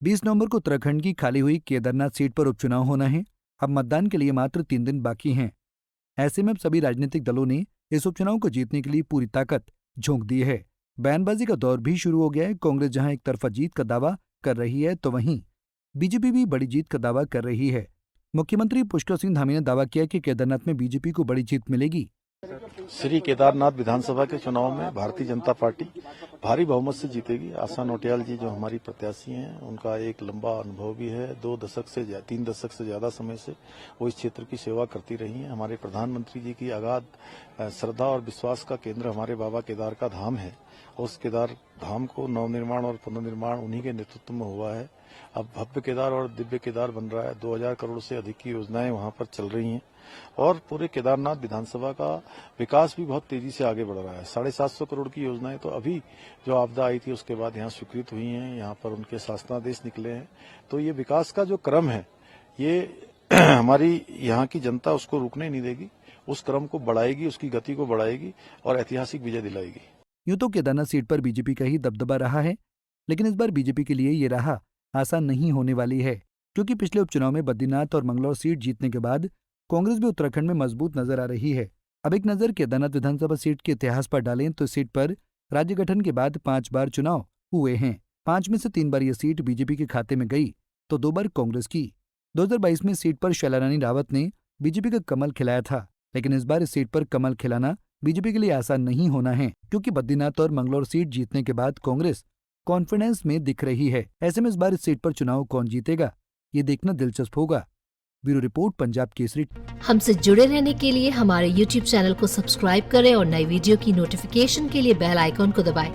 20 नवंबर को उत्तराखंड की खाली हुई केदारनाथ सीट पर उपचुनाव होना है। अब मतदान के लिए मात्र 3 दिन बाकी हैं। ऐसे में अब सभी राजनीतिक दलों ने इस उपचुनाव को जीतने के लिए पूरी ताकत झोंक दी है। बयानबाजी का दौर भी शुरू हो गया है। कांग्रेस जहां एक तरफा जीत का दावा कर रही है तो वहीं बीजेपी भी बड़ी जीत का दावा कर रही है। मुख्यमंत्री पुष्कर सिंह धामी ने दावा किया कि केदारनाथ में बीजेपी को बड़ी जीत मिलेगी। श्री केदारनाथ विधानसभा के चुनाव में भारतीय जनता पार्टी भारी बहुमत से जीतेगी। आशा नौटियाल जी जो हमारी प्रत्याशी हैं, उनका एक लंबा अनुभव भी है। 3 दशक से ज्यादा समय से वो इस क्षेत्र की सेवा करती रही हैं। हमारे प्रधानमंत्री जी की अगाध श्रद्धा और विश्वास का केंद्र हमारे बाबा केदार का धाम है। उस केदार धाम को नवनिर्माण और पुनर्निर्माण उन्हीं के नेतृत्व में हुआ है। अब भव्य केदार और दिव्य केदार बन रहा है। 2000 करोड़ से अधिक की योजनाएं वहां पर चल रही हैं और पूरे केदारनाथ विधानसभा का विकास भी बहुत तेजी से आगे बढ़ रहा है। 750 करोड़ की योजनाएं तो अभी जो आपदा आई थी उसके बाद यहाँ स्वीकृत हुई हैं। यहाँ पर उनके शासनादेश निकले हैं। तो ये विकास का जो क्रम है, ये हमारी यहाँ की जनता उसको रुकने नहीं देगी। उस क्रम को बढ़ाएगी, उसकी गति को बढ़ाएगी और ऐतिहासिक विजय दिलाएगी। यूं तो केदारनाथ सीट पर बीजेपी का ही दबदबा रहा है, लेकिन इस बार बीजेपी के लिए ये राह आसान नहीं होने वाली है, क्योंकि पिछले उपचुनाव में बद्रीनाथ और मंगलौर सीट जीतने के बाद कांग्रेस भी उत्तराखंड में मजबूत नजर आ रही है। अब एक नजर केदारनाथ विधानसभा सीट के इतिहास पर डालें तो इस सीट पर राज्य गठन के बाद 5 बार चुनाव हुए हैं। 5 में से 3 बार यह सीट बीजेपी के खाते में गई तो 2 बार कांग्रेस की। 2022 में सीट पर शैला रानी रावत ने बीजेपी का कमल खिलाया था, लेकिन इस बार इस सीट पर कमल खिलाना बीजेपी के लिए आसान नहीं होना है, क्योंकि बद्रीनाथ और मंगलौर सीट जीतने के बाद कांग्रेस कॉन्फिडेंस में दिख रही है। ऐसे में इस बार इस सीट पर चुनाव कौन जीतेगा, ये देखना दिलचस्प होगा। Bureau report, Punjab Kesari. हमसे जुड़े रहने के लिए हमारे YouTube चैनल को सब्सक्राइब करें और नई वीडियो की नोटिफिकेशन के लिए बेल आइकॉन को दबाएं।